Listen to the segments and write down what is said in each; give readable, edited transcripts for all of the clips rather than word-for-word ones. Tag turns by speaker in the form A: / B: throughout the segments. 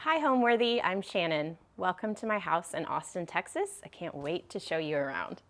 A: Hi Homeworthy, I'm Shannon. Welcome to my house in Austin, Texas. I can't wait to show you around.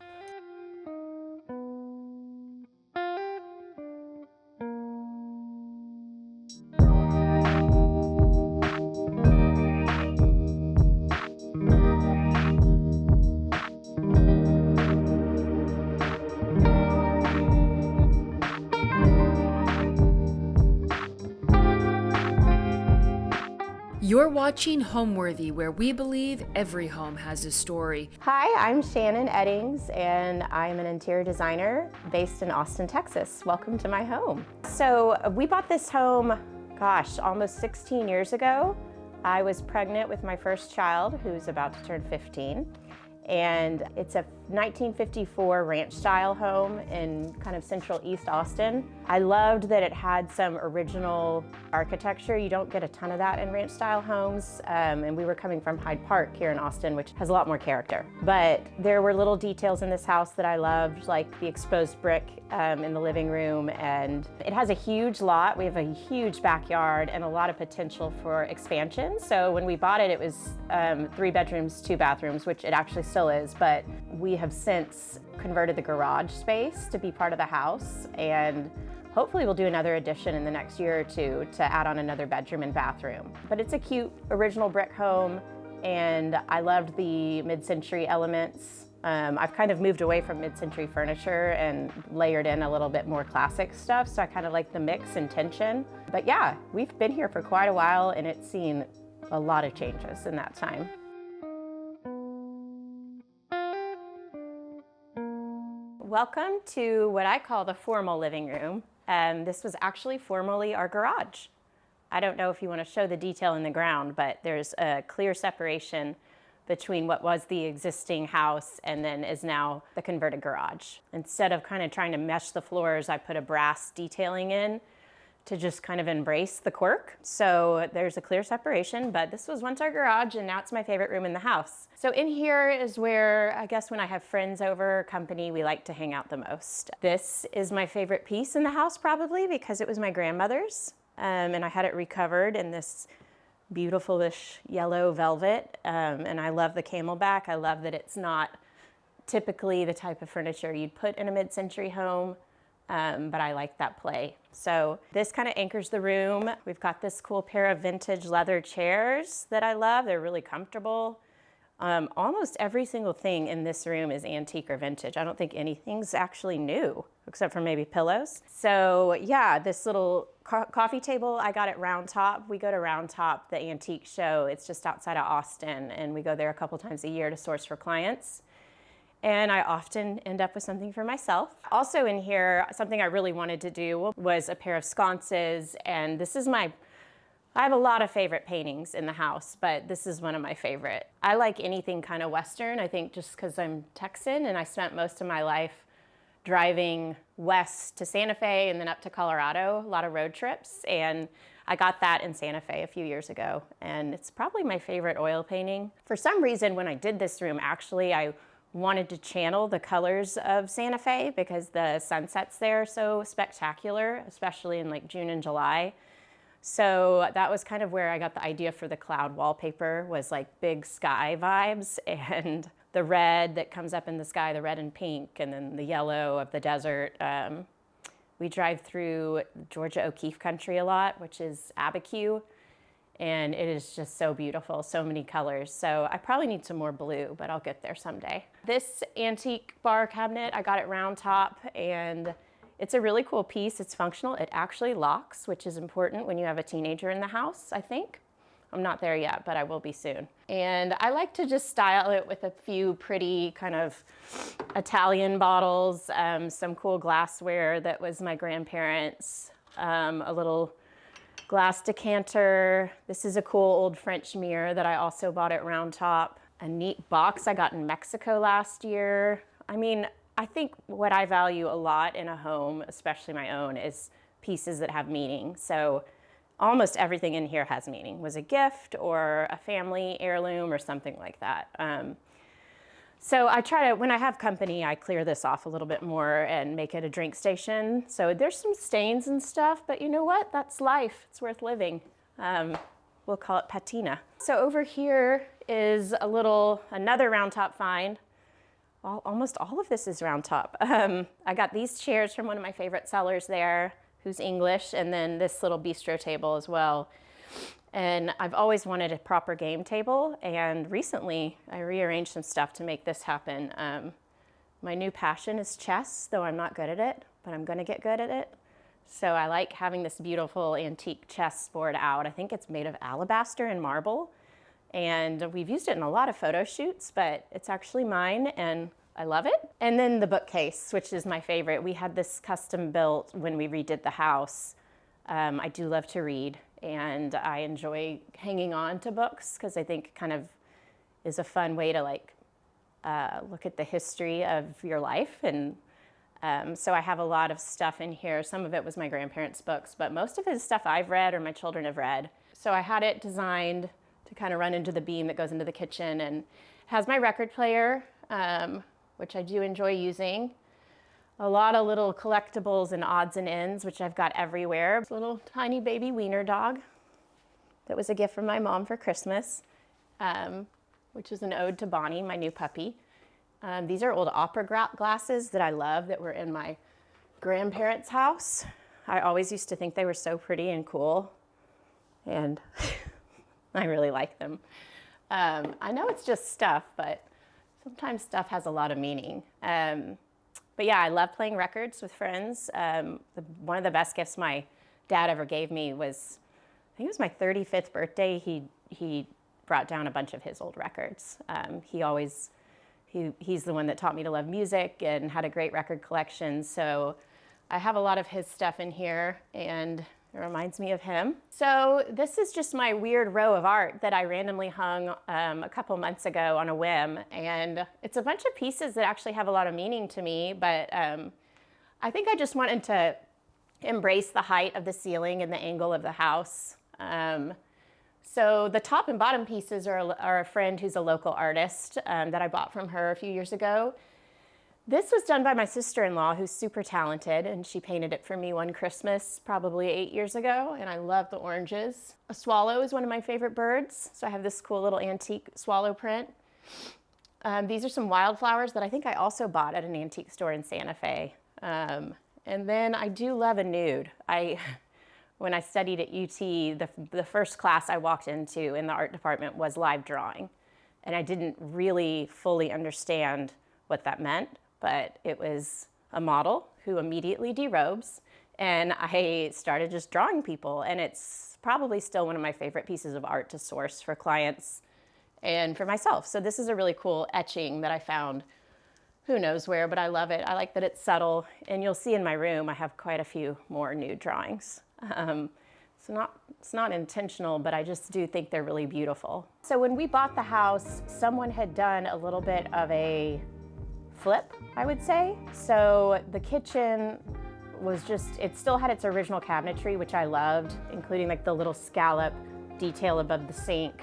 B: You're watching Homeworthy, where we believe every home has a story.
A: Hi, I'm Shannon Eddings, and I'm an interior designer based in Austin, Texas. Welcome to my home. So we bought this home, almost 16 years ago. I was pregnant with my first child, who's about to turn 15. And it's a 1954 ranch-style home in kind of central East Austin. I loved that it had some original architecture. You don't get a ton of that in ranch-style homes. And we were coming from Hyde Park here in Austin, which has a lot more character. But there were little details in this house that I loved, like the exposed brick in the living room. And it has a huge lot. We have a huge backyard and a lot of potential for expansion. So when we bought it, it was 3 bedrooms, 2 bathrooms, which it actually still is, but we have since converted the garage space to be part of the house, and hopefully we'll do another addition in the next year or two to add on another bedroom and bathroom. But it's a cute original brick home, and I loved the mid-century elements. I've kind of moved away from mid-century furniture and layered in a little bit more classic stuff, so I kind of like the mix and tension. But yeah, we've been here for quite a while, and it's seen a lot of changes in that time. Welcome to what I call the formal living room. This was actually formerly our garage. I don't know if you want to show the detail in the ground, but there's a clear separation between what was the existing house and then is now the converted garage. Instead of kind of trying to mesh the floors, I put a brass detailing in to just kind of embrace the quirk. So there's a clear separation, but this was once our garage and now it's my favorite room in the house. So in here is where, I guess when I have friends over, company, we like to hang out the most. This is my favorite piece in the house probably because it was my grandmother's, and I had it recovered in this beautiful-ish yellow velvet, and I love the camelback. I love that it's not typically the type of furniture you'd put in a mid-century home. But I like that play. So this kind of anchors the room. We've got this cool pair of vintage leather chairs that I love. They're really comfortable. Almost every single thing in this room is antique or vintage. I don't think anything's actually new, except for maybe pillows. So yeah, this little coffee table, I got at Round Top. We go to Round Top, the antique show. It's just outside of Austin, and we go there a couple times a year to source for clients. And I often end up with something for myself. Also in here, something I really wanted to do was a pair of sconces, and this is I have a lot of favorite paintings in the house, but this is one of my favorite. I like anything kind of Western, I think just because I'm Texan and I spent most of my life driving west to Santa Fe and then up to Colorado, a lot of road trips, and I got that in Santa Fe a few years ago, and it's probably my favorite oil painting. For some reason, when I did this room, actually, I wanted to channel the colors of Santa Fe because the sunsets there are so spectacular, especially in like June and July. So that was kind of where I got the idea for the cloud wallpaper, was like big sky vibes, and the red that comes up in the sky, the red and pink, and then the yellow of the desert. We drive through Georgia O'Keeffe country a lot, which is Abiquiu. And it is just so beautiful, so many colors. So I probably need some more blue, but I'll get there someday. This antique bar cabinet, I got at Round Top, and it's a really cool piece. It's functional. It actually locks, which is important when you have a teenager in the house, I think. I'm not there yet, but I will be soon. And I like to just style it with a few pretty kind of Italian bottles, some cool glassware that was my grandparents', a little glass decanter. This is a cool old French mirror that I also bought at Round Top. A neat box I got in Mexico last year. I mean, I think what I value a lot in a home, especially my own, is pieces that have meaning. So almost everything in here has meaning. Was a gift or a family heirloom or something like that. So I try to, when I have company, I clear this off a little bit more and make it a drink station. So there's some stains and stuff, but you know what? That's life. It's worth living. we'll call it patina. So over here is another round top find. Well, almost all of this is round top. I got these chairs from one of my favorite sellers there, who's English, and then this little bistro table as well. And I've always wanted a proper game table, and recently I rearranged some stuff to make this happen. My new passion is chess, though I'm not good at it, but I'm gonna get good at it. So I like having this beautiful antique chessboard out. I think it's made of alabaster and marble, and we've used it in a lot of photo shoots, but it's actually mine and I love it. And then the bookcase, which is my favorite. We had this custom built when we redid the house. I do love to read, and I enjoy hanging on to books because I think kind of is a fun way to look at the history of your life. And so I have a lot of stuff in here. Some of it was my grandparents' books, but most of it is stuff I've read or my children have read. So I had it designed to kind of run into the beam that goes into the kitchen, and has my record player, which I do enjoy using. A lot of little collectibles and odds and ends, which I've got everywhere. This little tiny baby wiener dog that was a gift from my mom for Christmas, which is an ode to Bonnie, my new puppy. These are old opera glasses that I love that were in my grandparents' house. I always used to think they were so pretty and cool, and I really like them. I know it's just stuff, but sometimes stuff has a lot of meaning. But yeah, I love playing records with friends. One of the best gifts my dad ever gave me was, I think it was my 35th birthday. He brought down a bunch of his old records. He's the one that taught me to love music and had a great record collection. So I have a lot of his stuff in here, and it reminds me of him. So this is just my weird row of art that I randomly hung a couple months ago on a whim. And it's a bunch of pieces that actually have a lot of meaning to me, but I think I just wanted to embrace the height of the ceiling and the angle of the house. So the top and bottom pieces are a friend who's a local artist that I bought from her a few years ago. This was done by my sister-in-law, who's super talented, and she painted it for me one Christmas, probably 8 years ago, and I love the oranges. A swallow is one of my favorite birds, so I have this cool little antique swallow print. These are some wildflowers that I think I also bought at an antique store in Santa Fe. And then I do love a nude. When I studied at UT, the first class I walked into in the art department was live drawing, and I didn't really fully understand what that meant. But it was a model who immediately derobes, and I started just drawing people, and it's probably still one of my favorite pieces of art to source for clients and for myself. So this is a really cool etching that I found who knows where, but I love it. I like that it's subtle, and you'll see in my room I have quite a few more nude drawings. It's not intentional, but I just do think they're really beautiful. So when we bought the house, someone had done a little bit of a flip, I would say. So the kitchen was it still had its original cabinetry, which I loved, including like the little scallop detail above the sink.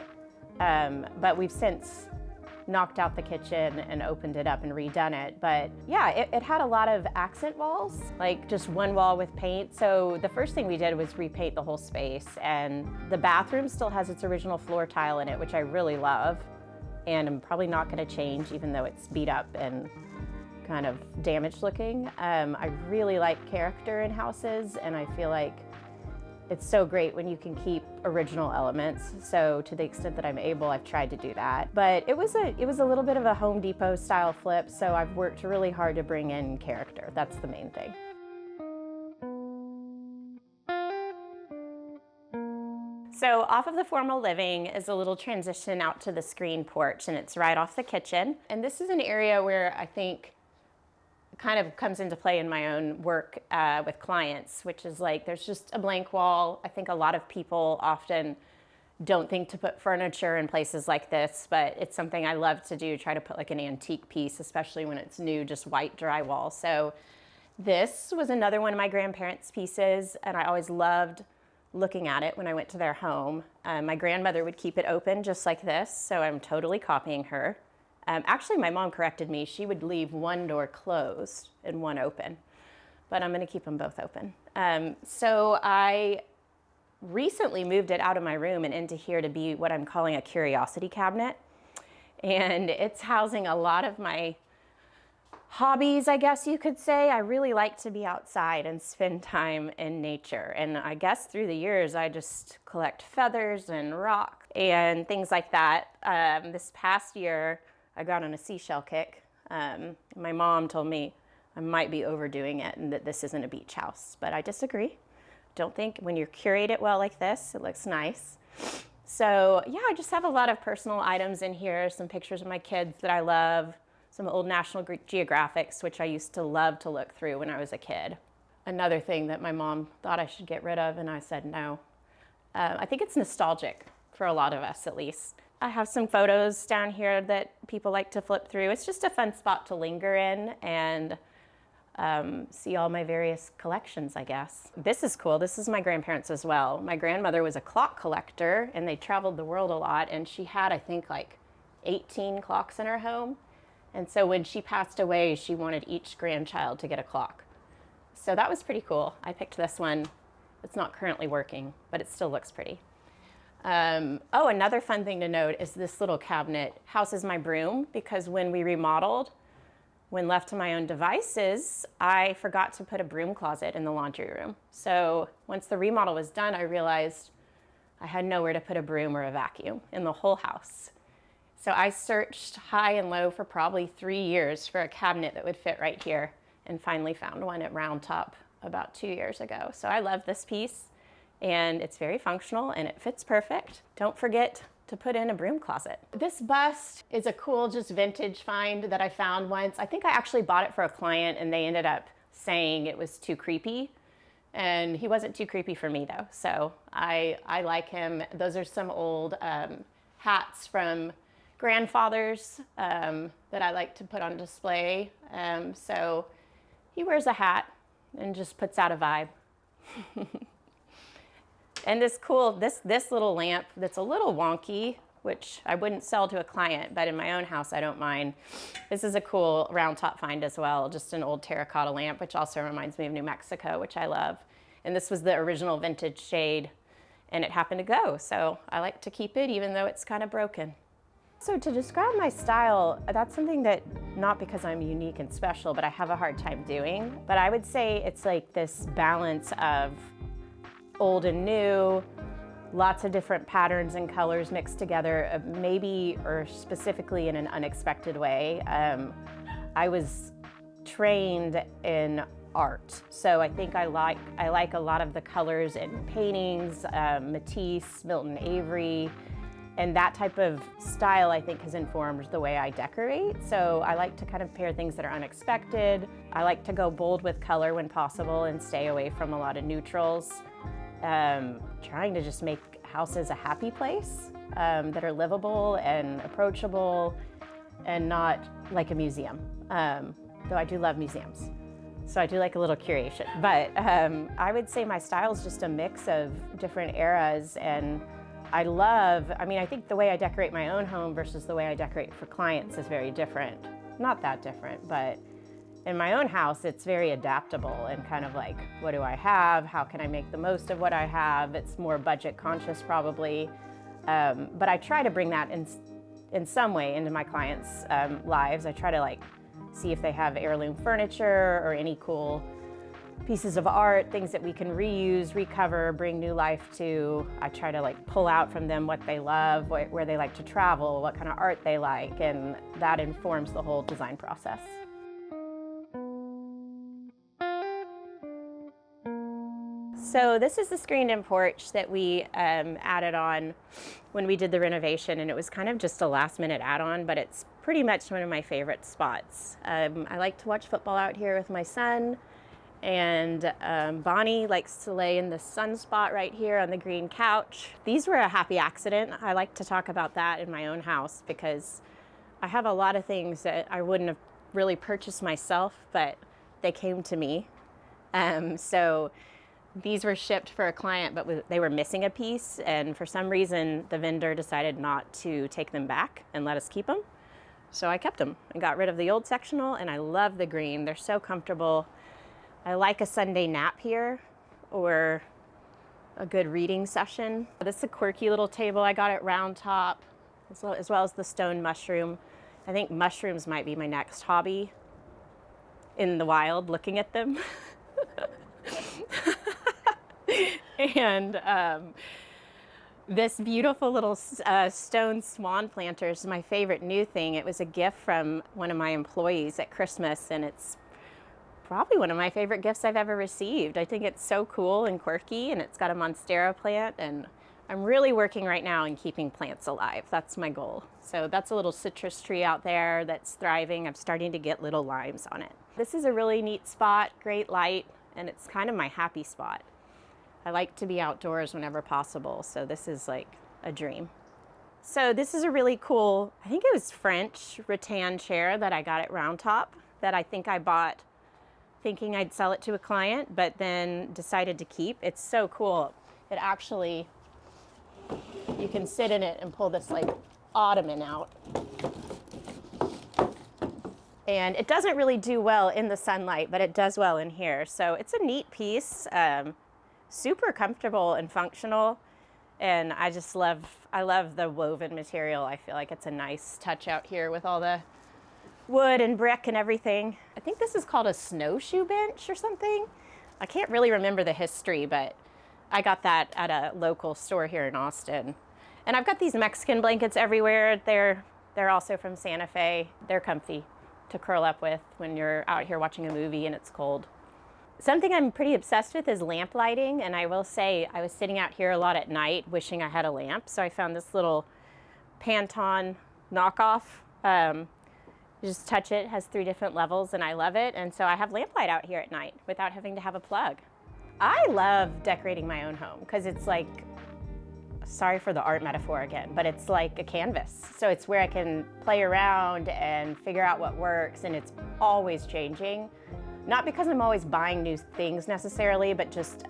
A: But we've since knocked out the kitchen and opened it up and redone it. But yeah, it had a lot of accent walls, like just one wall with paint. So the first thing we did was repaint the whole space, and the bathroom still has its original floor tile in it, which I really love. And I'm probably not gonna change, even though it's beat up and kind of damaged looking. I really like character in houses, and I feel like it's so great when you can keep original elements. So to the extent that I'm able, I've tried to do that. But it was a little bit of a Home Depot style flip, so I've worked really hard to bring in character. That's the main thing. So off of the formal living is a little transition out to the screen porch, and it's right off the kitchen. And this is an area where I think kind of comes into play in my own work with clients, which is like there's just a blank wall. I think a lot of people often don't think to put furniture in places like this, but it's something I love to do, try to put like an antique piece, especially when it's new, just white drywall. So this was another one of my grandparents' pieces, and I always loved looking at it when I went to their home. My grandmother would keep it open just like this, so I'm totally copying her. Actually, my mom corrected me. She would leave one door closed and one open, but I'm gonna keep them both open. So I recently moved it out of my room and into here to be what I'm calling a curiosity cabinet. And it's housing a lot of my hobbies, I guess you could say. I really like to be outside and spend time in nature. And I guess through the years, I just collect feathers and rock and things like that. This past year, I got on a seashell kick. My mom told me I might be overdoing it and that this isn't a beach house, but I disagree. Don't think when you curate it well like this, it looks nice. So yeah, I just have a lot of personal items in here, some pictures of my kids that I love, some old National Geographics, which I used to love to look through when I was a kid. Another thing that my mom thought I should get rid of, and I said no. I think it's nostalgic for a lot of us, at least. I have some photos down here that people like to flip through. It's just a fun spot to linger in and see all my various collections, I guess. This is cool. This is my grandparents as well. My grandmother was a clock collector, and they traveled the world a lot, and she had, I think, like 18 clocks in her home. And so when she passed away, she wanted each grandchild to get a clock. So that was pretty cool. I picked this one. It's not currently working, but it still looks pretty. Oh, another fun thing to note is this little cabinet houses my broom, because when we remodeled, when left to my own devices, I forgot to put a broom closet in the laundry room. So once the remodel was done, I realized I had nowhere to put a broom or a vacuum in the whole house. So I searched high and low for probably 3 years for a cabinet that would fit right here, and finally found one at Round Top about 2 years ago. So I love this piece, and it's very functional and it fits perfect. Don't forget to put in a broom closet. This bust is a cool, just vintage find that I found once. I think I actually bought it for a client and they ended up saying it was too creepy. And he wasn't too creepy for me though. So I like him. Those are some old hats from grandfathers that I like to put on display. So he wears a hat and just puts out a vibe. And this little lamp that's a little wonky, which I wouldn't sell to a client, but in my own house, I don't mind. This is a cool round top find as well, just an old terracotta lamp, which also reminds me of New Mexico, which I love. And this was the original vintage shade, and it happened to go. So I like to keep it, even though it's kind of broken. So to describe my style, that's something that, not because I'm unique and special, but I have a hard time doing. But I would say it's like this balance of old and new, lots of different patterns and colors mixed together, maybe or specifically in an unexpected way. I was trained in art, so I think I like a lot of the colors in paintings, Matisse, Milton Avery, and that type of style I think has informed the way I decorate. So I like to kind of pair things that are unexpected. I like to go bold with color when possible and stay away from a lot of neutrals. Trying to just make houses a happy place that are livable and approachable and not like a museum, though I do love museums. So I do like a little curation. But I would say my style is just a mix of different eras, and I think the way I decorate my own home versus the way I decorate for clients is very different. Not that different, but in my own house, it's very adaptable and kind of like, what do I have? How can I make the most of what I have? It's more budget conscious probably. But I try to bring that in some way into my clients' lives. I try to like see if they have heirloom furniture or any cool pieces of art, things that we can reuse, recover, bring new life to. I try to like pull out from them what they love, where they like to travel, what kind of art they like, and that informs the whole design process. So this is the screened-in porch that we added on when we did the renovation, and it was kind of just a last-minute add-on, but it's pretty much one of my favorite spots. I like to watch football out here with my son, and Bonnie likes to lay in the sun spot right here on the green couch. These were a happy accident. I like to talk about that in my own house because I have a lot of things that I wouldn't have really purchased myself, but they came to me. So these were shipped for a client, but they were missing a piece, and for some reason the vendor decided not to take them back and let us keep them. So I kept them and got rid of the old sectional, and I love the green. They're so comfortable. I like a Sunday nap here, or a good reading session. This is a quirky little table I got at Round Top, as well as the stone mushroom. I think mushrooms might be my next hobby in the wild, looking at them. And this beautiful little stone swan planter is my favorite new thing. It was a gift from one of my employees at Christmas, and it's probably one of my favorite gifts I've ever received. I think it's so cool and quirky, and it's got a monstera plant, and I'm really working right now in keeping plants alive. That's my goal. So that's a little citrus tree out there that's thriving. I'm starting to get little limes on it. This is a really neat spot, great light, and it's kind of my happy spot. I like to be outdoors whenever possible, so this is like a dream. So this is a really cool, I think it was French rattan chair that I got at Round Top that I think I bought thinking I'd sell it to a client, but then decided to keep. It's so cool. It actually, you can sit in it and pull this like ottoman out. And it doesn't really do well in the sunlight, but it does well in here. So it's a neat piece, super comfortable and functional. And I love the woven material. I feel like it's a nice touch out here with all the wood and brick and everything. I think this is called a snowshoe bench or something. I can't really remember the history, but I got that at a local store here in Austin. And I've got these Mexican blankets everywhere. They're also from Santa Fe. They're comfy to curl up with when you're out here watching a movie and it's cold. Something I'm pretty obsessed with is lamp lighting, and I will say I was sitting out here a lot at night wishing I had a lamp, so I found this little Pantone knockoff. You just touch it, has 3 different levels, and I love it, and so I have lamp light out here at night without having to have a plug. I love decorating my own home because it's like, sorry for the art metaphor again, but it's like a canvas. So it's where I can play around and figure out what works, and it's always changing. Not because I'm always buying new things necessarily, but just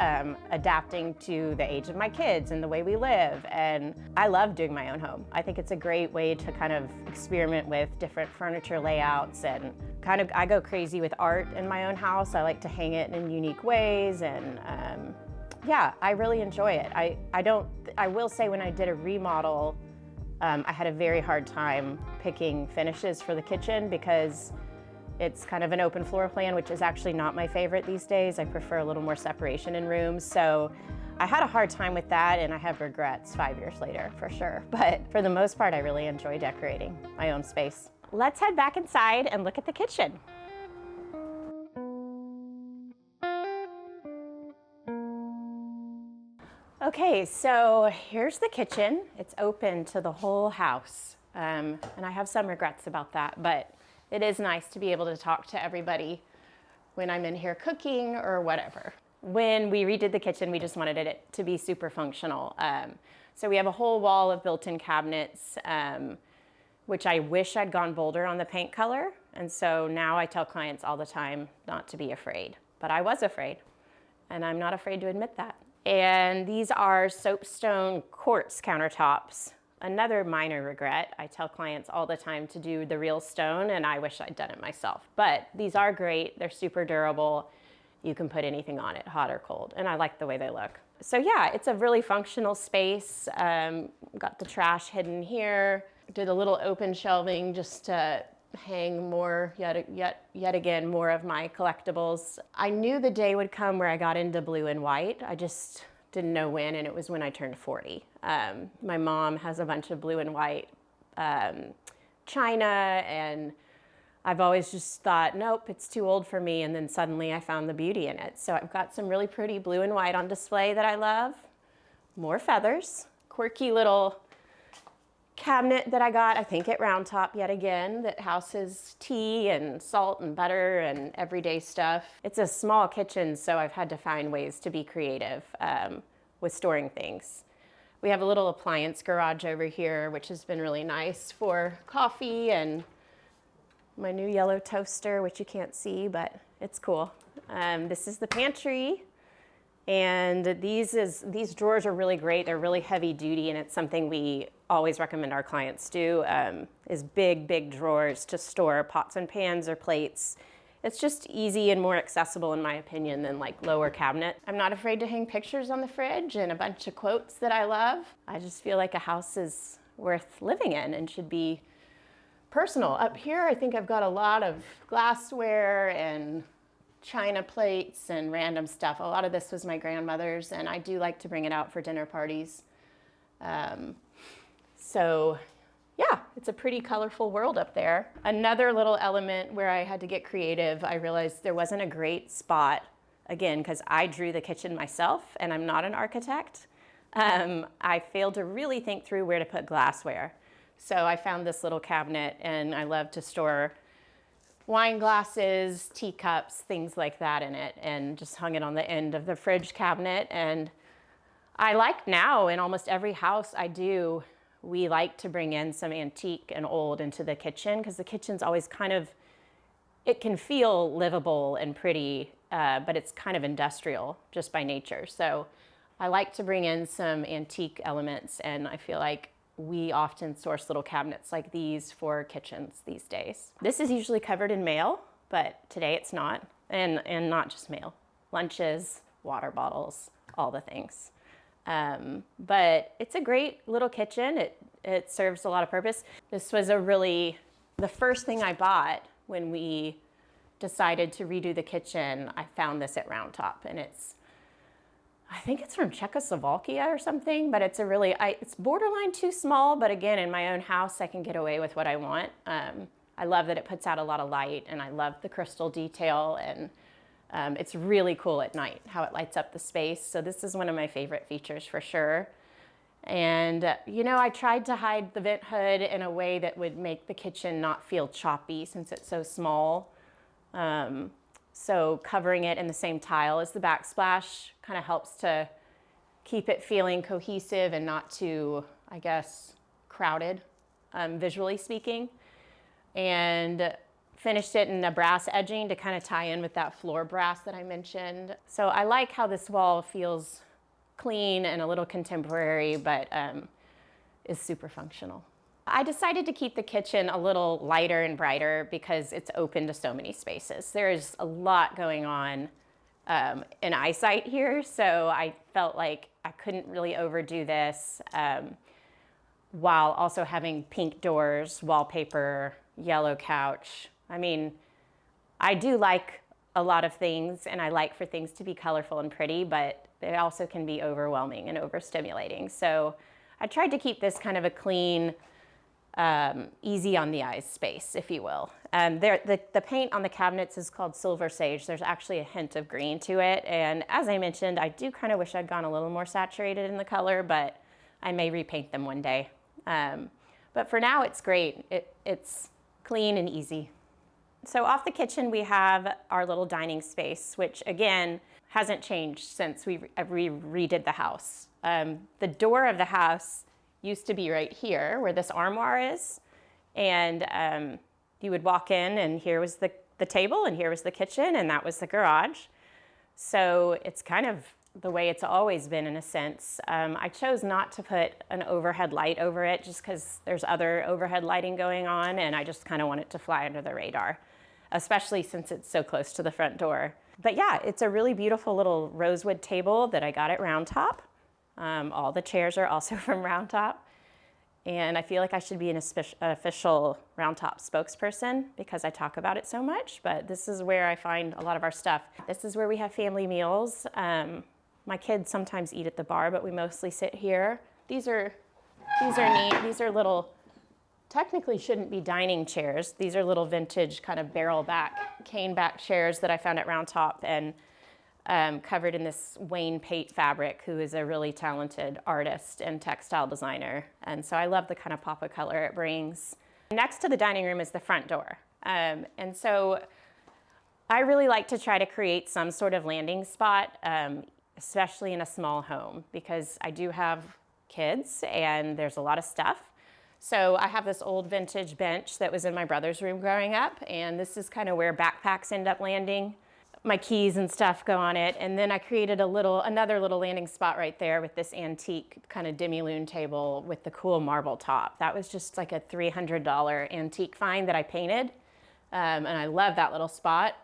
A: adapting to the age of my kids and the way we live. And I love doing my own home. I think it's a great way to kind of experiment with different furniture layouts, and I go crazy with art in my own house. I like to hang it in unique ways, and yeah, I really enjoy it. I will say when I did a remodel, I had a very hard time picking finishes for the kitchen because it's kind of an open floor plan, which is actually not my favorite these days. I prefer a little more separation in rooms. So I had a hard time with that, and I have regrets 5 years later, for sure. But for the most part, I really enjoy decorating my own space. Let's head back inside and look at the kitchen. Okay, so here's the kitchen. It's open to the whole house. And I have some regrets about that, but it is nice to be able to talk to everybody when I'm in here cooking or whatever. When we redid the kitchen, we just wanted it to be super functional. So we have a whole wall of built-in cabinets, which I wish I'd gone bolder on the paint color. And so now I tell clients all the time not to be afraid, but I was afraid, and I'm not afraid to admit that. And these are soapstone quartz countertops. Another minor regret. I tell clients all the time to do the real stone, and I wish I'd done it myself. But these are great. They're super durable. You can put anything on it, hot or cold, and I like the way they look. So yeah, it's a really functional space. Got the trash hidden here. Did a little open shelving just to hang more, yet again, more of my collectibles. I knew the day would come where I got into blue and white. I just didn't know when, and it was when I turned 40. My mom has a bunch of blue and white china, and I've always just thought, nope, it's too old for me, and then suddenly I found the beauty in it. So I've got some really pretty blue and white on display that I love. More feathers, quirky little cabinet that I got, I think at Round Top yet again, that houses tea and salt and butter and everyday stuff. It's a small kitchen, so I've had to find ways to be creative with storing things. We have a little appliance garage over here, which has been really nice for coffee, and my new yellow toaster, which you can't see, but it's cool. This is the pantry. And these drawers are really great. They're really heavy duty, and it's something we always recommend our clients do, is big drawers to store pots and pans or plates. It's just easy and more accessible in my opinion than like lower cabinet. I'm not afraid to hang pictures on the fridge and a bunch of quotes that I love. I just feel like a house is worth living in and should be personal. Up here, I think I've got a lot of glassware and china plates and random stuff. A lot of this was my grandmother's, and I do like to bring it out for dinner parties. So yeah, it's a pretty colorful world up there. Another little element where I had to get creative, I realized there wasn't a great spot, again, because I drew the kitchen myself and I'm not an architect. I failed to really think through where to put glassware. So I found this little cabinet, and I love to store wine glasses, teacups, things like that in it, and just hung it on the end of the fridge cabinet. And I like now in almost every house I do, we like to bring in some antique and old into the kitchen, because the kitchen's always kind of, it can feel livable and pretty, but it's kind of industrial just by nature. So I like to bring in some antique elements, and I feel like we often source little cabinets like these for kitchens these days. This is usually covered in mail, but today it's not, and not just mail, lunches, water bottles, all the things. But it's a great little kitchen. It serves a lot of purpose. This was the first thing I bought when we decided to redo the kitchen. I found this at Round Top, and I think it's from Czechoslovakia or something, but it's borderline too small, but again, in my own house, I can get away with what I want. I love that it puts out a lot of light, and I love the crystal detail, and it's really cool at night how it lights up the space. So this is one of my favorite features for sure. And I tried to hide the vent hood in a way that would make the kitchen not feel choppy since it's so small. So covering it in the same tile as the backsplash kind of helps to keep it feeling cohesive and not too, I guess, crowded, visually speaking. And finished it in a brass edging to kind of tie in with that floor brass that I mentioned. So I like how this wall feels clean and a little contemporary, but is super functional. I decided to keep the kitchen a little lighter and brighter because it's open to so many spaces. There's a lot going on in eyesight here, so I felt like I couldn't really overdo this while also having pink doors, wallpaper, yellow couch. I mean, I do like a lot of things, and I like for things to be colorful and pretty, but they also can be overwhelming and overstimulating. So I tried to keep this kind of a clean, easy on the eyes space, if you will. The paint on the cabinets is called Silver Sage. There's actually a hint of green to it. And as I mentioned, I do kind of wish I'd gone a little more saturated in the color, but I may repaint them one day. But for now, it's great. It's clean and easy. So off the kitchen, we have our little dining space, which again, hasn't changed since we redid the house. The door of the house used to be right here where this armoire is. And you would walk in, and here was the table, and here was the kitchen, and that was the garage. So it's kind of the way it's always been in a sense. I chose not to put an overhead light over it just because there's other overhead lighting going on, and I just kind of want it to fly under the radar, especially since it's so close to the front door. But yeah, it's a really beautiful little rosewood table that I got at Round Top. All the chairs are also from Round Top. And I feel like I should be an official Round Top spokesperson because I talk about it so much, but this is where I find a lot of our stuff. This is where we have family meals. My kids sometimes eat at the bar, but we mostly sit here. These are neat. These are little, technically shouldn't be dining chairs. These are little vintage kind of barrel back, cane back chairs that I found at Round Top and covered in this Wayne Pate fabric, who is a really talented artist and textile designer. And so I love the kind of pop of color it brings. Next to the dining room is the front door. And so I really like to try to create some sort of landing spot, especially in a small home, because I do have kids and there's a lot of stuff. So I have this old vintage bench that was in my brother's room growing up, and this is kind of where backpacks end up landing. My keys and stuff go on it. And then I created another little landing spot right there with this antique kind of demi-lune table with the cool marble top. That was just like a $300 antique find that I painted. And I love that little spot.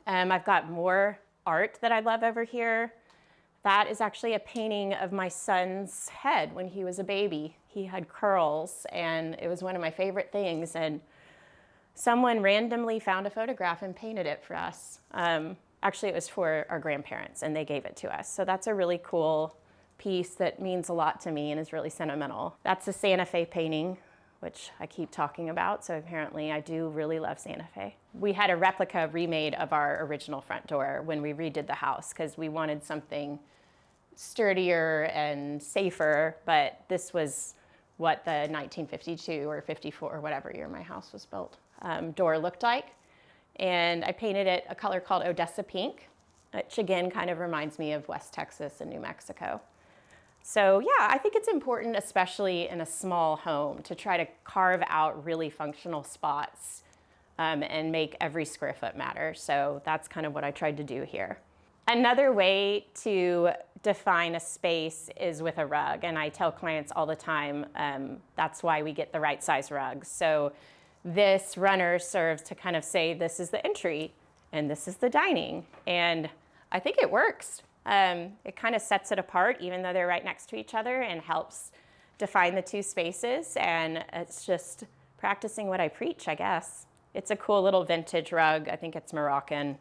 A: I've got more art that I love over here. That is actually a painting of my son's head when he was a baby. He had curls, and it was one of my favorite things. And someone randomly found a photograph and painted it for us. Actually, it was for our grandparents, and they gave it to us. So that's a really cool piece that means a lot to me and is really sentimental. That's a Santa Fe painting, which I keep talking about. So apparently I do really love Santa Fe. We had a replica remade of our original front door when we redid the house because we wanted something sturdier and safer, but this was what the 1952 or 54 or whatever year my house was built door looked like. And I painted it a color called Odessa Pink, which again kind of reminds me of West Texas and New Mexico. So yeah, I think it's important, especially in a small home, to try to carve out really functional spots and make every square foot matter. So that's kind of what I tried to do here. Another way to define a space is with a rug, and I tell clients all the time that's why we get the right size rugs. So this runner serves to kind of say this is the entry and this is the dining, and I think it works. It kind of sets it apart even though they're right next to each other and helps define the two spaces, and it's just practicing what I preach, I guess. It's a cool little vintage rug. I think it's Moroccan.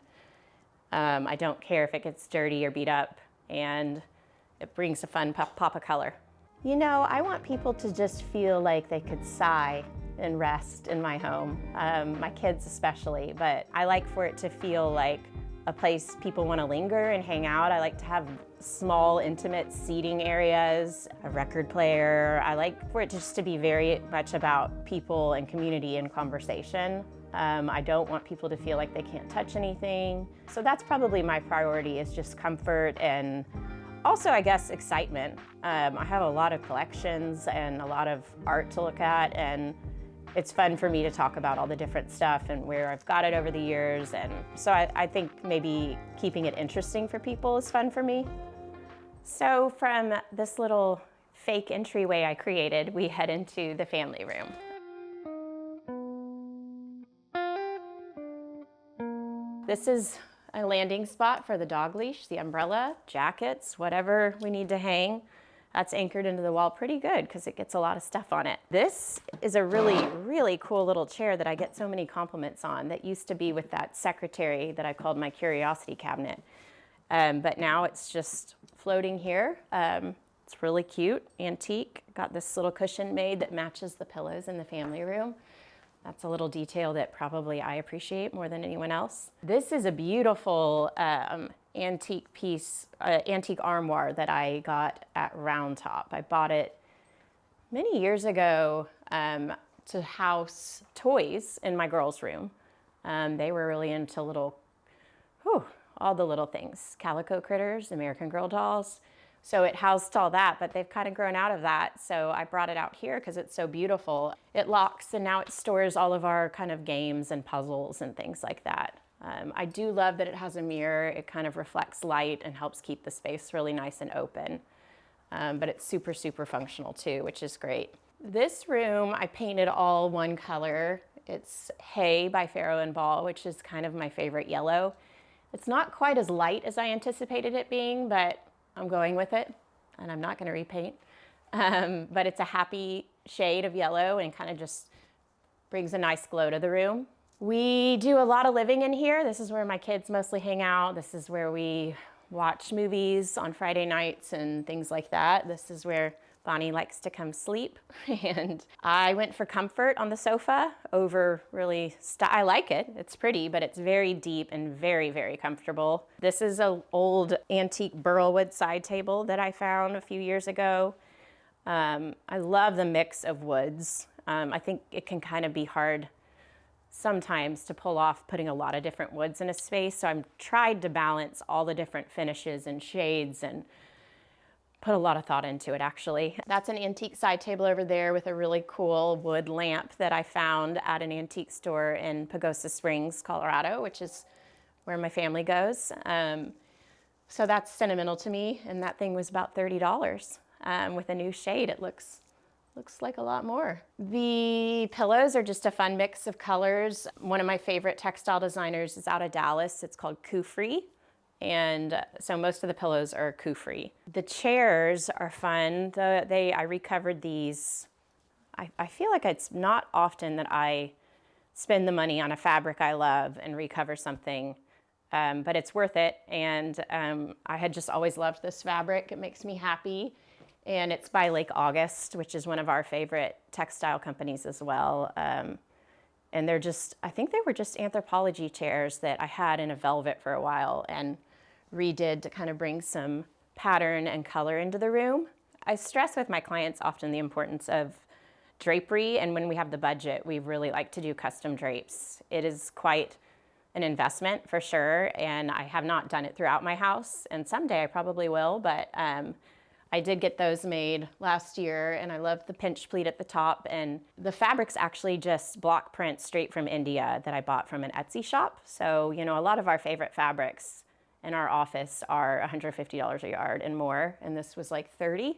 A: I don't care if it gets dirty or beat up, and it brings a fun pop of color. You know, I want people to just feel like they could sigh and rest in my home, my kids especially, but I like for it to feel like a place people want to linger and hang out. I like to have small, intimate seating areas, a record player. I like for it just to be very much about people and community and conversation. I don't want people to feel like they can't touch anything. So that's probably my priority, is just comfort and also, I guess, excitement. I have a lot of collections and a lot of art to look at, and it's fun for me to talk about all the different stuff and where I've got it over the years. And so I think maybe keeping it interesting for people is fun for me. So from this little fake entryway I created, we head into the family room. This is a landing spot for the dog leash, the umbrella, jackets, whatever we need to hang. That's anchored into the wall pretty good because it gets a lot of stuff on it. This is a really, really cool little chair that I get so many compliments on that used to be with that secretary that I called my curiosity cabinet. But now it's just floating here. It's really cute, antique. Got this little cushion made that matches the pillows in the family room. That's a little detail that probably I appreciate more than anyone else. This is a beautiful antique piece, antique armoire that I got at Round Top. I bought it many years ago to house toys in my girls' room. They were really into all the little things, calico critters, American Girl dolls. So it housed all that, but they've kind of grown out of that. So I brought it out here because it's so beautiful. It locks, and now it stores all of our kind of games and puzzles and things like that. I do love that it has a mirror. It kind of reflects light and helps keep the space really nice and open. But it's super, super functional too, which is great. This room, I painted all one color. It's Hay by Farrow and Ball, which is kind of my favorite yellow. It's not quite as light as I anticipated it being, but I'm going with it, and I'm not going to repaint. But it's a happy shade of yellow and kind of just brings a nice glow to the room. We do a lot of living in here. This is where my kids mostly hang out. This is where we watch movies on Friday nights and things like that. This is where Bonnie likes to come sleep. And I went for comfort on the sofa over really, I like it. It's pretty, but it's very deep and very, very comfortable. This is an old antique burlwood side table that I found a few years ago. I love the mix of woods. I think it can kind of be hard sometimes to pull off putting a lot of different woods in a space. So I've tried to balance all the different finishes and shades and put a lot of thought into it, actually. That's an antique side table over there with a really cool wood lamp that I found at an antique store in Pagosa Springs, Colorado, which is where my family goes. So that's sentimental to me, and that thing was about $30. With a new shade, it looks looks like a lot more. The pillows are just a fun mix of colors. One of my favorite textile designers is out of Dallas. It's called Kufri. And so most of the pillows are Kufri. The chairs are fun. I recovered these. I feel like it's not often that I spend the money on a fabric I love and recover something, but it's worth it. And I had just always loved this fabric. It makes me happy. And it's by Lake August, which is one of our favorite textile companies as well. And they're just, I think they were just Anthropologie chairs that I had in a velvet for a while and redid to kind of bring some pattern and color into the room. I stress with my clients often the importance of drapery, and when we have the budget, we really like to do custom drapes. It is quite an investment for sure, and I have not done it throughout my house, and someday I probably will, but I did get those made last year, and I love the pinch pleat at the top, and the fabric's actually just block print straight from India that I bought from an Etsy shop. So, you know, a lot of our favorite fabrics in our office are $150 a yard and more, and this was like $30.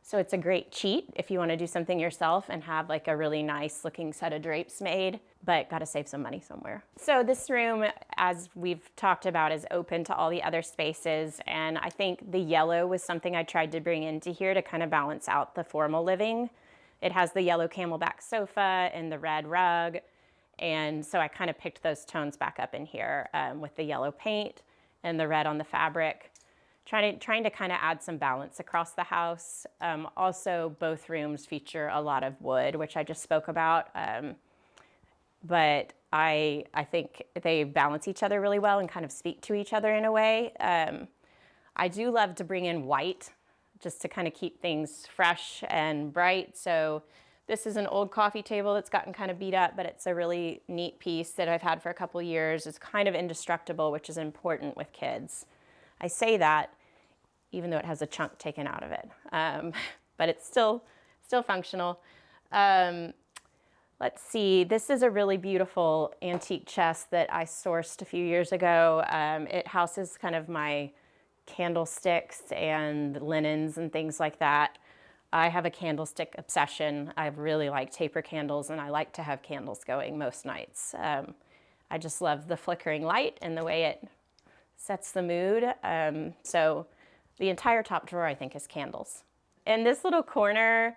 A: So it's a great cheat if you want to do something yourself and have like a really nice looking set of drapes made, but got to save some money somewhere. So this room, as we've talked about, is open to all the other spaces. And I think the yellow was something I tried to bring into here to kind of balance out the formal living. It has the yellow camelback sofa and the red rug. And so I kind of picked those tones back up in here with the yellow paint and the red on the fabric. Trying to kind of add some balance across the house. Also, both rooms feature a lot of wood, which I just spoke about. But I think they balance each other really well and kind of speak to each other in a way. I do love to bring in white just to kind of keep things fresh and bright. So this is an old coffee table that's gotten kind of beat up, but it's a really neat piece that I've had for a couple of years. It's kind of indestructible, which is important with kids. I say that even though it has a chunk taken out of it, but it's still functional. Let's see, this is a really beautiful antique chest that I sourced a few years ago. It houses kind of my candlesticks and linens and things like that. I have a candlestick obsession. I really like taper candles, and I like to have candles going most nights. I just love the flickering light and the way it sets the mood. So the entire top drawer, I think, is candles. In this little corner,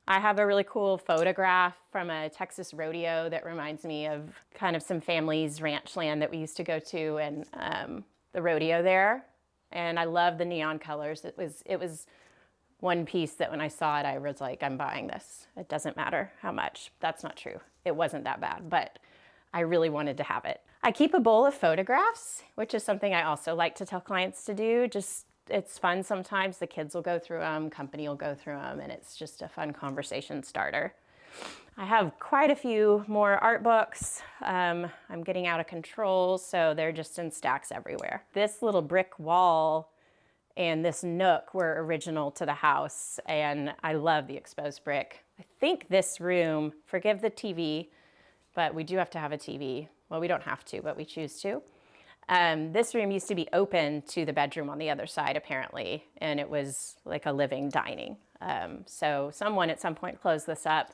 A: I have a really cool photograph from a Texas rodeo that reminds me of kind of some family's ranch land that we used to go to, and the rodeo there. And I love the neon colors. It was one piece that when I saw it, I was like, I'm buying this. It doesn't matter how much. That's not true. It wasn't that bad, but I really wanted to have it. I keep a bowl of photographs, which is something I also like to tell clients to do. It's fun sometimes. The kids will go through them, company will go through them, and it's just a fun conversation starter. I have quite a few more art books. I'm getting out of control, so they're just in stacks everywhere. This little brick wall and this nook were original to the house, and I love the exposed brick. I think this room, forgive the TV, but we do have to have a TV. Well, we don't have to, but we choose to. This room used to be open to the bedroom on the other side, apparently, and it was like a living dining. So someone at some point closed this up,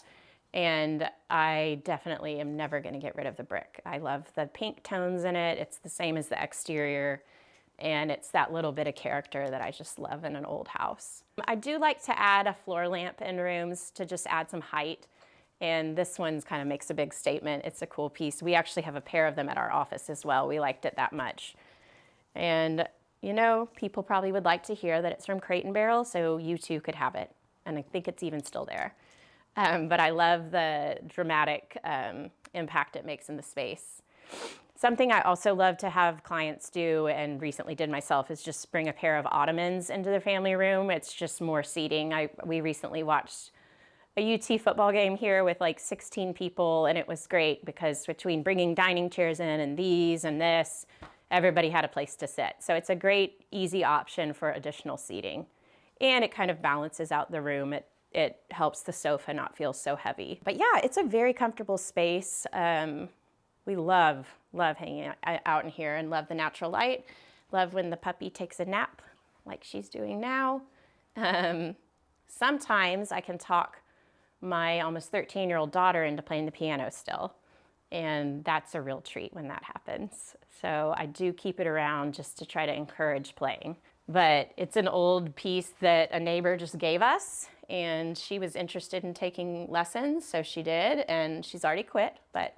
A: and I definitely am never going to get rid of the brick. I love the pink tones in it. It's the same as the exterior, and it's that little bit of character that I just love in an old house. I do like to add a floor lamp in rooms to just add some height. And this one kind of makes a big statement. It's a cool piece. We actually have a pair of them at our office as well. We liked it that much. And, you know, people probably would like to hear that it's from Crate and Barrel, so you too could have it. And I think it's even still there. But I love the dramatic impact it makes in the space. Something I also love to have clients do, and recently did myself, is just bring a pair of ottomans into the family room. It's just more seating. We recently watched a UT football game here with like 16 people, and it was great because between bringing dining chairs in and these and this, everybody had a place to sit. So it's a great, easy option for additional seating. And it kind of balances out the room. It helps the sofa not feel so heavy. But yeah, it's a very comfortable space. We love hanging out in here and love the natural light. Love when the puppy takes a nap like she's doing now. Sometimes I can talk my almost 13-year-old daughter into playing the piano still. And that's a real treat when that happens. So I do keep it around just to try to encourage playing. But it's an old piece that a neighbor just gave us, and she was interested in taking lessons, so she did, and she's already quit, but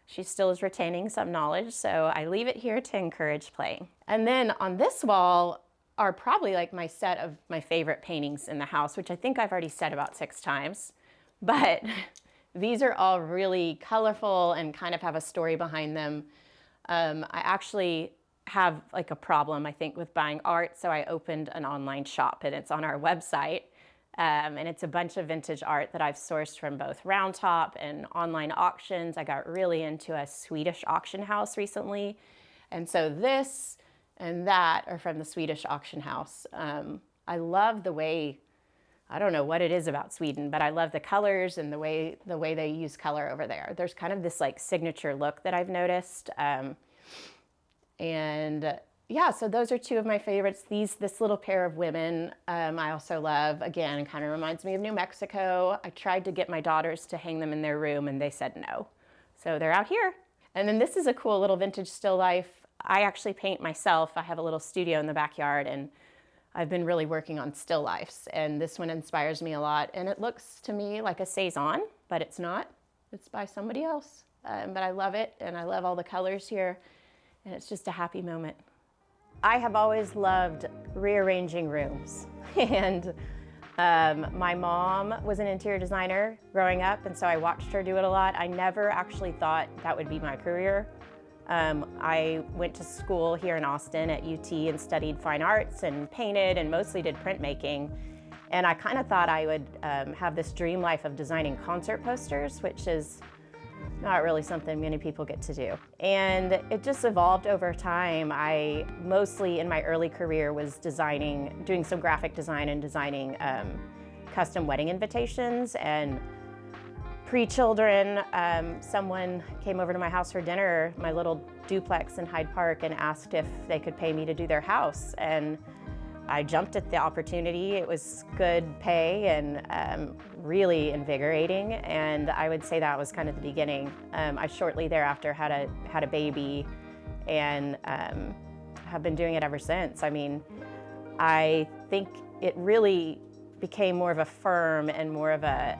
A: she still is retaining some knowledge, so I leave it here to encourage playing. And then on this wall are probably like my set of my favorite paintings in the house, which I think I've already said about 6 times. But these are all really colorful and kind of have a story behind them. I actually have like a problem, I think, with buying art, so I opened an online shop, and it's on our website. And it's a bunch of vintage art that I've sourced from both Round Top and online auctions. I got really into a Swedish auction house recently. And so this and that are from the Swedish auction house. I love the way, I don't know what it is about Sweden, but I love the colors and the way they use color over there. There's kind of this like signature look that I've noticed. And yeah, so those are 2 of my favorites. This little pair of women, I also love. Again, kind of reminds me of New Mexico. I tried to get my daughters to hang them in their room, and they said no. So they're out here. And then this is a cool little vintage still life. I actually paint myself. I have a little studio in the backyard, and I've been really working on still lifes. And this one inspires me a lot. And it looks to me like a Cezanne, but it's not. It's by somebody else. But I love it, and I love all the colors here. And it's just a happy moment. I have always loved rearranging rooms. And my mom was an interior designer growing up, and so I watched her do it a lot. I never actually thought that would be my career. I went to school here in Austin at UT and studied fine arts and painted and mostly did printmaking. And I kind of thought I would have this dream life of designing concert posters, which is not really something many people get to do. And it just evolved over time. I mostly in my early career was doing some graphic design and designing custom wedding invitations. And pre-children, someone came over to my house for dinner, my little duplex in Hyde Park, and asked if they could pay me to do their house. And I jumped at the opportunity. It was good pay and really invigorating, and I would say that was kind of the beginning. I shortly thereafter had a baby, and have been doing it ever since. I mean, I think it really became more of a firm and more of a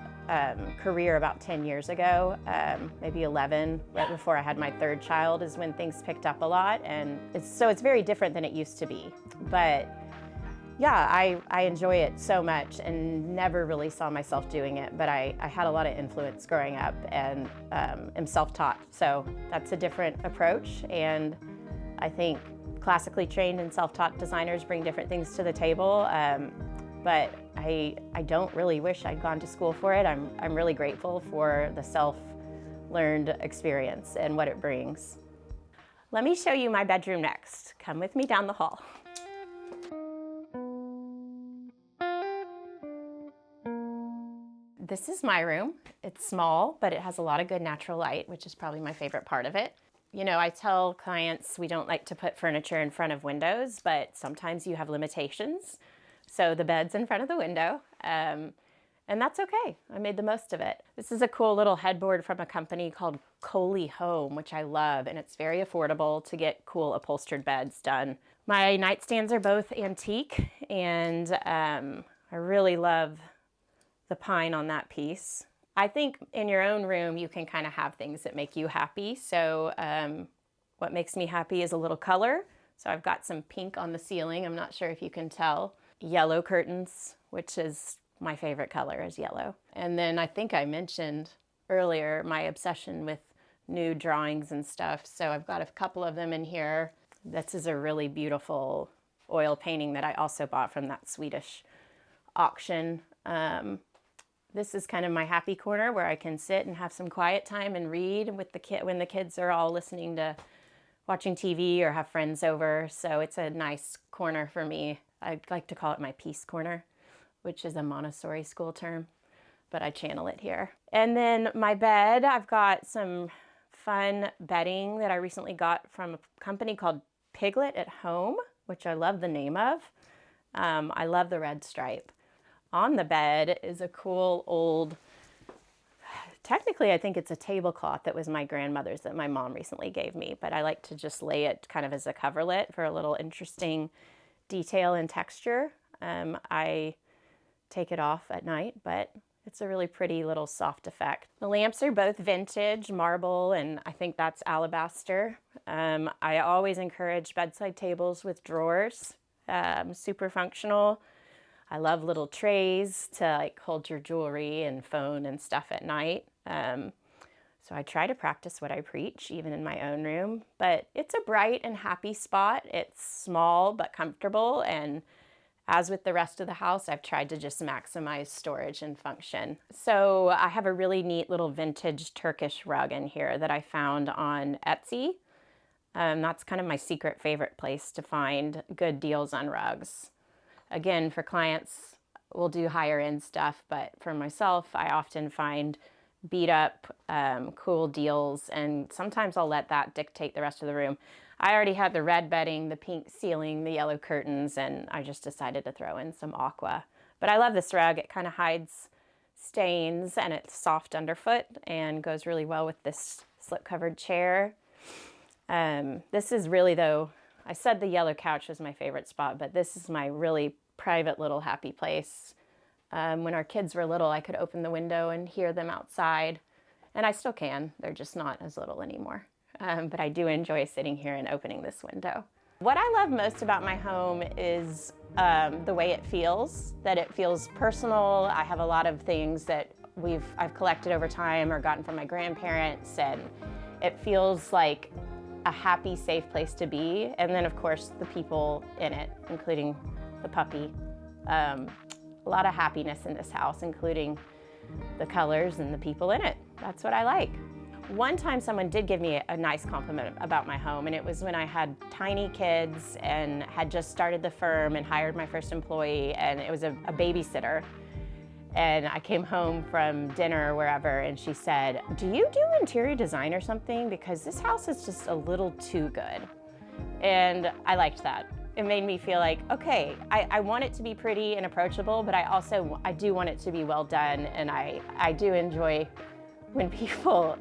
A: career about 10 years ago, maybe 11, right before I had my 3rd child is when things picked up a lot, and it's very different than it used to be. But yeah, I enjoy it so much and never really saw myself doing it, but I had a lot of influence growing up and am self-taught. So that's a different approach, and I think classically trained and self-taught designers bring different things to the table, but I don't really wish I'd gone to school for it. I'm really grateful for the self-learned experience and what it brings. Let me show you my bedroom next. Come with me down the hall. This is my room. It's small, but it has a lot of good natural light, which is probably my favorite part of it. You know, I tell clients we don't like to put furniture in front of windows, but sometimes you have limitations. So the bed's in front of the window, and that's okay. I made the most of it. This is a cool little headboard from a company called Coley Home, which I love, and it's very affordable to get cool upholstered beds done. My nightstands are both antique, and I really love the pine on that piece. I think in your own room you can kind of have things that make you happy. So what makes me happy is a little color. So I've got some pink on the ceiling. I'm not sure if you can tell. Yellow curtains, which is my favorite color, is yellow. And then I think I mentioned earlier my obsession with new drawings and stuff. So I've got a couple of them in here. This is a really beautiful oil painting that I also bought from that Swedish auction. This is kind of my happy corner where I can sit and have some quiet time and read with when the kids are all watching TV or have friends over. So it's a nice corner for me. I like to call it my peace corner, which is a Montessori school term, but I channel it here. And then my bed, I've got some fun bedding that I recently got from a company called Piglet at Home, which I love the name of. I love the red stripe. On the bed is a cool old Technically, I think it's a tablecloth that was my grandmother's that my mom recently gave me, but I like to just lay it kind of as a coverlet for a little interesting detail and texture. I take it off at night, but it's a really pretty little soft effect. The lamps are both vintage, marble, and I think that's alabaster. I always encourage bedside tables with drawers, super functional. I love little trays to like hold your jewelry and phone and stuff at night. So I try to practice what I preach, even in my own room, but it's a bright and happy spot. It's small but comfortable, and as with the rest of the house, I've tried to just maximize storage and function. So I have a really neat little vintage Turkish rug in here that I found on Etsy. That's kind of my secret favorite place to find good deals on rugs. Again, for clients, we'll do higher end stuff, but for myself, I often find beat up, cool deals, and sometimes I'll let that dictate the rest of the room. I already had the red bedding, the pink ceiling, the yellow curtains, and I just decided to throw in some aqua. But I love this rug. It kind of hides stains, and it's soft underfoot and goes really well with this slip-covered chair. This is really, though, I said the yellow couch was my favorite spot, but this is my really private little happy place. When our kids were little, I could open the window and hear them outside, and I still can. They're just not as little anymore. But I do enjoy sitting here and opening this window. What I love most about my home is the way it feels, that it feels personal. I have a lot of things that I've collected over time or gotten from my grandparents, and it feels like a happy, safe place to be. And then, of course, the people in it, including the puppy. A lot of happiness in this house, including the colors and the people in it. That's what I like. One time someone did give me a nice compliment about my home, and it was when I had tiny kids and had just started the firm and hired my first employee, and it was a babysitter. And I came home from dinner or wherever, and she said, "Do you do interior design or something? Because this house is just a little too good." And I liked that. It made me feel like, okay, I want it to be pretty and approachable, but I do want it to be well done, and I do enjoy when people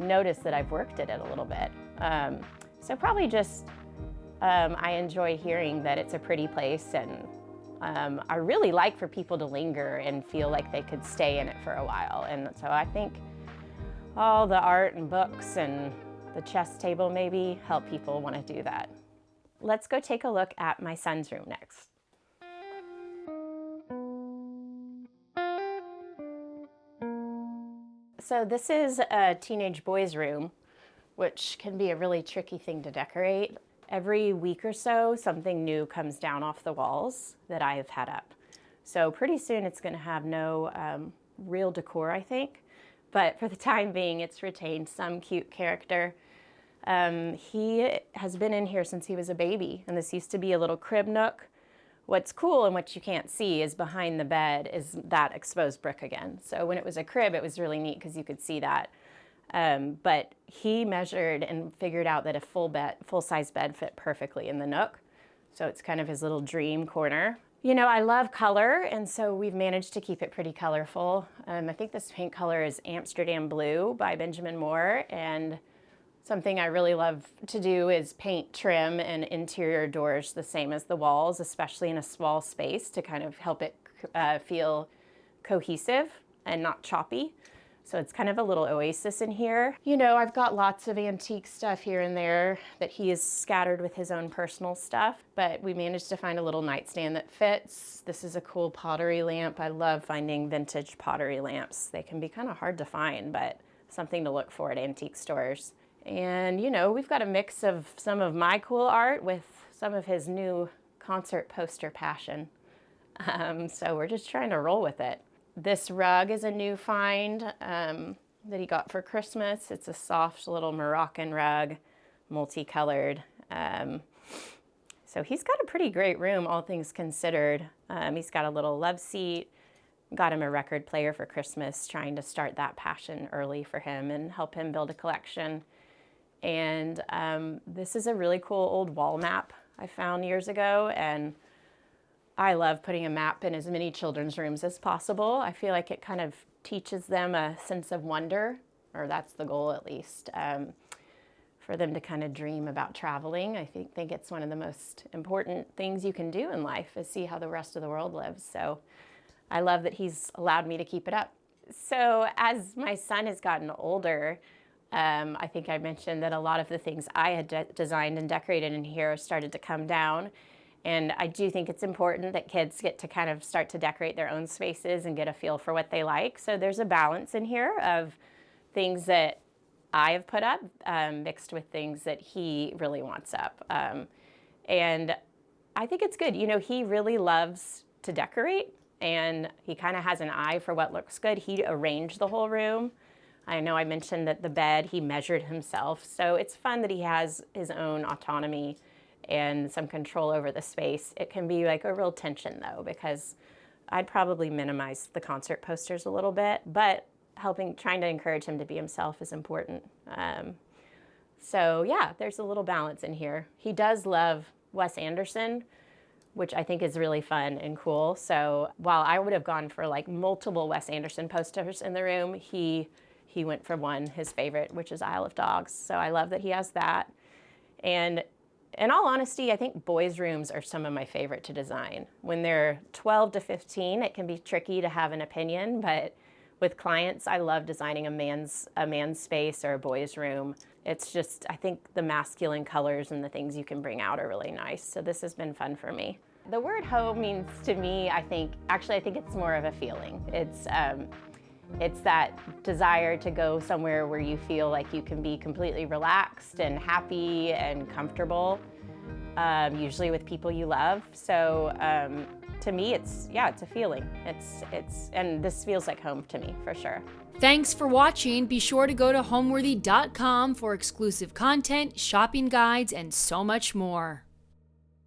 A: notice that I've worked at it a little bit. So probably just, I enjoy hearing that it's a pretty place, and I really like for people to linger and feel like they could stay in it for a while. And so I think all the art and books and the chess table maybe help people want to do that. Let's go take a look at my son's room next. So this is a teenage boy's room, which can be a really tricky thing to decorate. Every week or so, something new comes down off the walls that I have had up. So pretty soon it's going to have no real decor, I think. But for the time being, it's retained some cute character. He has been in here since he was a baby, and this used to be a little crib nook. What's cool and what you can't see is behind the bed is that exposed brick again. So when it was a crib, it was really neat because you could see that. But he measured and figured out that a full-size bed fit perfectly in the nook. So it's kind of his little dream corner. You know, I love color, and so we've managed to keep it pretty colorful. I think this paint color is Amsterdam Blue by Benjamin Moore, and something I really love to do is paint trim and interior doors the same as the walls, especially in a small space, to kind of help it feel cohesive and not choppy. So it's kind of a little oasis in here. You know, I've got lots of antique stuff here and there that he has scattered with his own personal stuff, but we managed to find a little nightstand that fits. This is a cool pottery lamp. I love finding vintage pottery lamps. They can be kind of hard to find, but something to look for at antique stores. And you know, we've got a mix of some of my cool art with some of his new concert poster passion. So we're just trying to roll with it. This rug is a new find that he got for Christmas. It's a soft little Moroccan rug, multicolored. So he's got a pretty great room, all things considered. He's got a little love seat. Got him a record player for Christmas, trying to start that passion early for him and help him build a collection. And this is a really cool old wall map I found years ago, and I love putting a map in as many children's rooms as possible. I feel like it kind of teaches them a sense of wonder, or that's the goal at least, for them to kind of dream about traveling. I think it's one of the most important things you can do in life is see how the rest of the world lives. So I love that he's allowed me to keep it up. So as my son has gotten older, I think I mentioned that a lot of the things I had designed and decorated in here started to come down. And I do think it's important that kids get to kind of start to decorate their own spaces and get a feel for what they like. So there's a balance in here of things that I have put up mixed with things that he really wants up. And I think it's good. You know, he really loves to decorate, and he kind of has an eye for what looks good. He arranged the whole room. I know I mentioned that the bed, he measured himself. So it's fun that he has his own autonomy and some control over the space. It can be like a real tension though, because I'd probably minimize the concert posters a little bit, but trying to encourage him to be himself is important. So yeah, there's a little balance in here. He does love Wes Anderson, which I think is really fun and cool. So while I would have gone for like multiple Wes Anderson posters in the room, he went for one, his favorite, which is Isle of Dogs. So I love that he has that. And in all honesty, I think boys' rooms are some of my favorite to design. When they're 12 to 15, it can be tricky to have an opinion, but with clients, I love designing a man's space or a boy's room. It's just, I think the masculine colors and the things you can bring out are really nice. So this has been fun for me. The word home means to me, I think it's more of a feeling. It's that desire to go somewhere where you feel like you can be completely relaxed and happy and comfortable, usually with people you love. So to me, it's a feeling. And this feels like home to me for sure.
B: Thanks for watching. Be sure to go to homeworthy.com for exclusive content, shopping guides, and so much more.